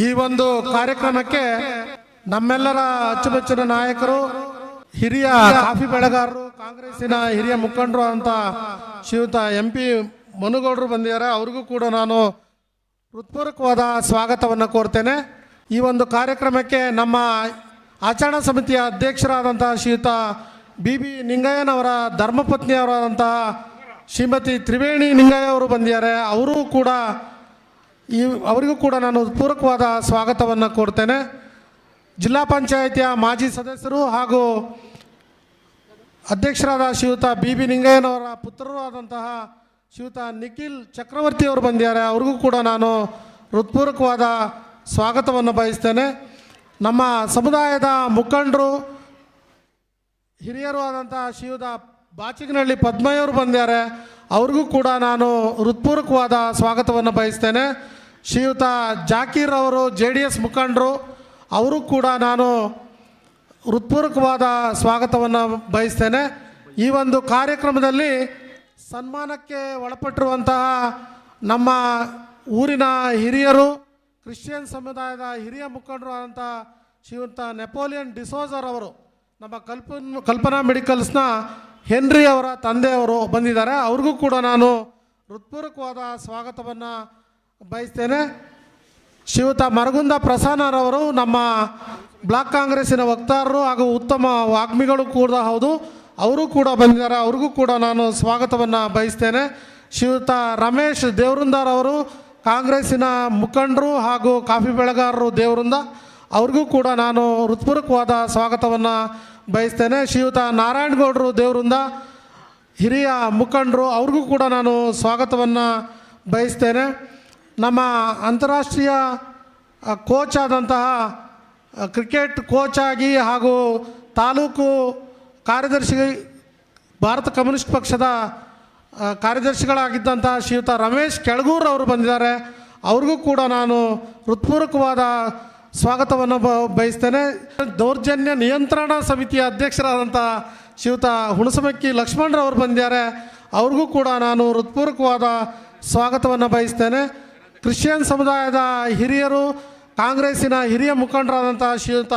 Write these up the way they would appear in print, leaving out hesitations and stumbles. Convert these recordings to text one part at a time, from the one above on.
ಈ ಒಂದು ಕಾರ್ಯಕ್ರಮಕ್ಕೆ ನಮ್ಮೆಲ್ಲರ ಅಚ್ಚುಮೆಚ್ಚಿನ ನಾಯಕರು, ಹಿರಿಯ ಕಾಫಿ ಬೆಳೆಗಾರರು, ಕಾಂಗ್ರೆಸ್ಸಿನ ಹಿರಿಯ ಮುಖಂಡರು ಅಂತ ಶ್ರೀಯುತ MP ಮನುಗೌಡರು ಬಂದಿದ್ದಾರೆ. ಅವ್ರಿಗೂ ಕೂಡ ನಾನು ಹೃತ್ಪೂರ್ವಕವಾದ ಸ್ವಾಗತವನ್ನು ಕೋರ್ತೇನೆ. ಈ ಒಂದು ಕಾರ್ಯಕ್ರಮಕ್ಕೆ ನಮ್ಮ ಆಚರಣಾ ಸಮಿತಿಯ ಅಧ್ಯಕ್ಷರಾದಂಥ ಶ್ರೀಯುತ BB ನಿಂಗಯ್ಯನವರ ಧರ್ಮಪತ್ನಿಯವರಾದಂತಹ ಶ್ರೀಮತಿ ತ್ರಿವೇಣಿ ನಿಂಗಯ್ಯ ಅವರು ಬಂದಿದ್ದಾರೆ. ಅವರಿಗೂ ಕೂಡ ನಾನು ಪೂರಕವಾದ ಸ್ವಾಗತವನ್ನು ಕೋರ್ತೇನೆ. ಜಿಲ್ಲಾ ಪಂಚಾಯಿತಿಯ ಮಾಜಿ ಸದಸ್ಯರು ಹಾಗೂ ಅಧ್ಯಕ್ಷರಾದ ಶ್ರೀಯುತ BB ನಿಂಗಯ್ಯನವರ ಪುತ್ರರು ಆದಂತಹ ಶ್ರೀಯುತ ನಿಖಿಲ್ ಚಕ್ರವರ್ತಿ ಅವರು ಬಂದಿದ್ದಾರೆ. ಅವ್ರಿಗೂ ಕೂಡ ನಾನು ಹೃತ್ಪೂರ್ವಕವಾದ ಸ್ವಾಗತವನ್ನು ಬಯಸ್ತೇನೆ. ನಮ್ಮ ಸಮುದಾಯದ ಮುಖಂಡರು, ಹಿರಿಯರು ಆದಂಥ ಶ್ರೀಯುತ ಬಾಚಿಗನಹಳ್ಳಿ ಪದ್ಮಯ್ಯವರು ಬಂದಿದ್ದಾರೆ. ಅವ್ರಿಗೂ ಕೂಡ ನಾನು ಹೃತ್ಪೂರ್ವಕವಾದ ಸ್ವಾಗತವನ್ನು ಬಯಸ್ತೇನೆ. ಶ್ರೀಯುತ ಜಾಕೀರ್ ಅವರು JDS ಮುಖಂಡರು, ಅವರು ಕೂಡ ನಾನು ಹೃತ್ಪೂರ್ವಕವಾದ ಸ್ವಾಗತವನ್ನು ಬಯಸ್ತೇನೆ. ಈ ಒಂದು ಕಾರ್ಯಕ್ರಮದಲ್ಲಿ ಸನ್ಮಾನಕ್ಕೆ ಒಳಪಟ್ಟಿರುವಂತಹ ನಮ್ಮ ಊರಿನ ಹಿರಿಯರು, ಕ್ರಿಶ್ಚಿಯನ್ ಸಮುದಾಯದ ಹಿರಿಯ ಮುಖಂಡರು ಆದಂಥ ಶ್ರೀಯುತ ನೆಪೋಲಿಯನ್ ಡಿಸೋಜರ್ ಅವರು, ನಮ್ಮ ಕಲ್ಪನಾ ಮೆಡಿಕಲ್ಸ್ನ ಹೆನ್ರಿ ಅವರ ತಂದೆಯವರು ಬಂದಿದ್ದಾರೆ. ಅವ್ರಿಗೂ ಕೂಡ ನಾನು ಹೃತ್ಪೂರ್ವಕವಾದ ಸ್ವಾಗತವನ್ನು ಬಯಸ್ತೇನೆ. ಶ್ರೀಯುತ ಮರಗುಂದ ಪ್ರಸನ್ನರವರು ನಮ್ಮ ಬ್ಲಾಕ್ ಕಾಂಗ್ರೆಸ್ಸಿನ ವಕ್ತಾರರು ಹಾಗೂ ಉತ್ತಮ ವಾಗ್ಮಿಗಳು ಕೂಡ ಹೌದು, ಅವರು ಕೂಡ ಬಂದಿದ್ದಾರೆ. ಅವ್ರಿಗೂ ಕೂಡ ನಾನು ಸ್ವಾಗತವನ್ನು ಬಯಸ್ತೇನೆ. ಶ್ರೀಯುತ ರಮೇಶ್ ದೇವೃಂದರವರು ಕಾಂಗ್ರೆಸ್ಸಿನ ಮುಖಂಡರು ಹಾಗೂ ಕಾಫಿ ಬೆಳೆಗಾರರು ದೇವೃಂದ, ಅವ್ರಿಗೂ ಕೂಡ ನಾನು ಹೃತ್ಪೂರ್ವಕವಾದ ಸ್ವಾಗತವನ್ನು ಬಯಸ್ತೇನೆ. ಶ್ರೀಯುತ ನಾರಾಯಣಗೌಡರು ದೇವರಿಂದ ಹಿರಿಯ ಮುಖಂಡರು, ಅವ್ರಿಗೂ ಕೂಡ ನಾನು ಸ್ವಾಗತವನ್ನು ಬಯಸ್ತೇನೆ. ನಮ್ಮ ಅಂತಾರಾಷ್ಟ್ರೀಯ ಕೋಚ್ ಆದಂತಹ ಕ್ರಿಕೆಟ್ ಕೋಚ್ ಆಗಿ ಹಾಗೂ ತಾಲೂಕು ಕಾರ್ಯದರ್ಶಿ, ಭಾರತ ಕಮ್ಯುನಿಸ್ಟ್ ಪಕ್ಷದ ಕಾರ್ಯದರ್ಶಿಗಳಾಗಿದ್ದಂಥ ಶ್ರೀಯುತ ರಮೇಶ್ ಕೆಳಗೂರು ಅವರು ಬಂದಿದ್ದಾರೆ. ಅವ್ರಿಗೂ ಕೂಡ ನಾನು ಹೃತ್ಪೂರ್ವಕವಾದ ಸ್ವಾಗತವನ್ನು ಬಯಸ್ತೇನೆ. ದೌರ್ಜನ್ಯ ನಿಯಂತ್ರಣ ಸಮಿತಿಯ ಅಧ್ಯಕ್ಷರಾದಂಥ ಶ್ರೀಯುತ ಹುಣಸಮಕ್ಕಿ ಲಕ್ಷ್ಮಣರವರು ಬಂದಿದ್ದಾರೆ. ಅವ್ರಿಗೂ ಕೂಡ ನಾನು ಹೃತ್ಪೂರ್ವಕವಾದ ಸ್ವಾಗತವನ್ನು ಬಯಸ್ತೇನೆ. ಕ್ರಿಶ್ಚಿಯನ್ ಸಮುದಾಯದ ಹಿರಿಯರು, ಕಾಂಗ್ರೆಸ್ಸಿನ ಹಿರಿಯ ಮುಖಂಡರಾದಂಥ ಶ್ರೀಯುತ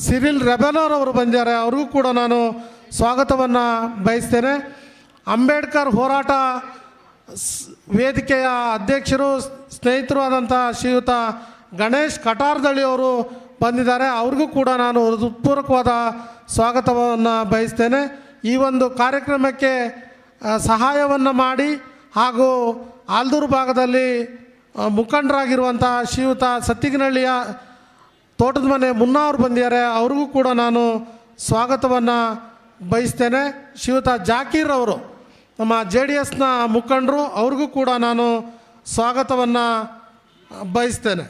ಸಿರಿಲ್ ರೆಬೆಲರ್ ಅವರು ಬಂದಿದ್ದಾರೆ. ಅವ್ರಿಗೂ ಕೂಡ ನಾನು ಸ್ವಾಗತವನ್ನು ಬಯಸ್ತೇನೆ. ಅಂಬೇಡ್ಕರ್ ಹೋರಾಟ ವೇದಿಕೆಯ ಅಧ್ಯಕ್ಷರು, ಸ್ನೇಹಿತರು ಆದಂಥ ಶ್ರೀಯುತ ಗಣೇಶ್ ಕಟಾರ್ದಳ್ಳಿ ಅವರು ಬಂದಿದ್ದಾರೆ. ಅವ್ರಿಗೂ ಕೂಡ ನಾನು ಹೃತ್ಪೂರ್ವಕವಾದ ಸ್ವಾಗತವನ್ನು ಬಯಸ್ತೇನೆ. ಈ ಒಂದು ಕಾರ್ಯಕ್ರಮಕ್ಕೆ ಸಹಾಯವನ್ನು ಮಾಡಿ ಹಾಗೂ ಆಲ್ದೂರು ಭಾಗದಲ್ಲಿ ಮುಖಂಡರಾಗಿರುವಂಥ ಶ್ರೀಯುತ ಸತ್ತಿಗನಹಳ್ಳಿಯ ತೋಟದ ಮನೆ ಮುನ್ನಾ ಅವರು ಬಂದಿದ್ದಾರೆ. ಅವ್ರಿಗೂ ಕೂಡ ನಾನು ಸ್ವಾಗತವನ್ನು ಬಯಸ್ತೇನೆ. ಶ್ರೀಯುತ ಜಾಕೀರ್ ಅವರು ನಮ್ಮ JDSನ ಮುಖಂಡರು, ಅವ್ರಿಗೂ ಕೂಡ ನಾನು ಸ್ವಾಗತವನ್ನು ಬಯಸ್ತೇನೆ.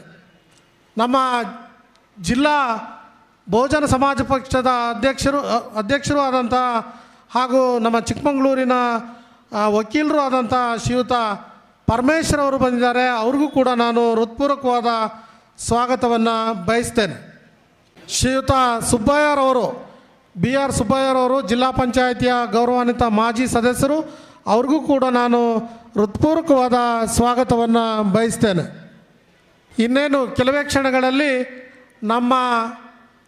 ನಮ್ಮ ಜಿಲ್ಲಾ ಬಹುಜನ ಸಮಾಜ ಪಕ್ಷದ ಅಧ್ಯಕ್ಷರು ಆದಂಥ ಹಾಗೂ ನಮ್ಮ ಚಿಕ್ಕಮಗಳೂರಿನ ವಕೀಲರು ಆದಂಥ ಶ್ರೀಯುತ ಪರಮೇಶ್ವರ್ ಅವರು ಬಂದಿದ್ದಾರೆ. ಅವ್ರಿಗೂ ಕೂಡ ನಾನು ಹೃತ್ಪೂರ್ವಕವಾದ ಸ್ವಾಗತವನ್ನು ಬಯಸ್ತೇನೆ. ಶ್ರೀಯುತ ಸುಬ್ಬಯ್ಯರವರು, BR ಸುಬ್ಬಯ್ಯರವರು ಜಿಲ್ಲಾ ಪಂಚಾಯಿತಿಯ ಗೌರವಾನ್ವಿತ ಮಾಜಿ ಸದಸ್ಯರು, ಅವ್ರಿಗೂ ಕೂಡ ನಾನು ಹೃತ್ಪೂರ್ವಕವಾದ ಸ್ವಾಗತವನ್ನು ಬಯಸ್ತೇನೆ. ಇನ್ನೇನು ಕೆಲವೇ ಕ್ಷಣಗಳಲ್ಲಿ ನಮ್ಮ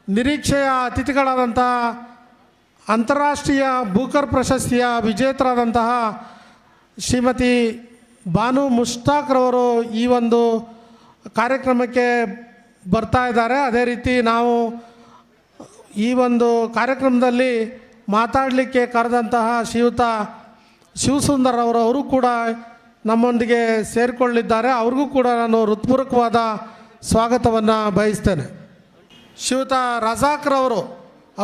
ನಿರೀಕ್ಷೆಯ ಅತಿಥಿಗಳಾದಂಥ ಅಂತಾರಾಷ್ಟ್ರೀಯ ಬೂಕರ್ ಪ್ರಶಸ್ತಿಯ ವಿಜೇತರಾದಂತಹ ಶ್ರೀಮತಿ ಬಾನು ಮುಷ್ತಾಕ್ರವರು ಈ ಒಂದು ಕಾರ್ಯಕ್ರಮಕ್ಕೆ ಬರ್ತಾ ಇದ್ದಾರೆ. ಅದೇ ರೀತಿ ನಾವು ಈ ಒಂದು ಕಾರ್ಯಕ್ರಮದಲ್ಲಿ ಮಾತಾಡಲಿಕ್ಕೆ ಕರೆದಂತಹ ಶ್ರೀಯುತ ಶಿವಸುಂದರ್ ಅವರು ಕೂಡ ನಮ್ಮೊಂದಿಗೆ ಸೇರಿಕೊಳ್ಳಿದ್ದಾರೆ. ಅವ್ರಿಗೂ ಕೂಡ ನಾನು ಹೃತ್ಪೂರ್ವಕವಾದ ಸ್ವಾಗತವನ್ನು ಬಯಸ್ತೇನೆ. ಶ್ರೀಯುತ ರಜಾಕ್ರವರು,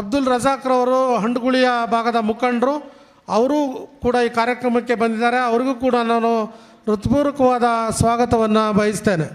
ಅಬ್ದುಲ್ ರಜಾಕ್ರವರು ಹಂಡಗುಳಿಯ ಭಾಗದ ಮುಖಂಡರು, ಅವರು ಕೂಡ ಈ ಕಾರ್ಯಕ್ರಮಕ್ಕೆ ಬಂದಿದ್ದಾರೆ. ಅವ್ರಿಗೂ ಕೂಡ ನಾನು ಹೃತ್ಪೂರ್ವಕವಾದ ಸ್ವಾಗತವನ್ನು ಬಯಸ್ತೇನೆ.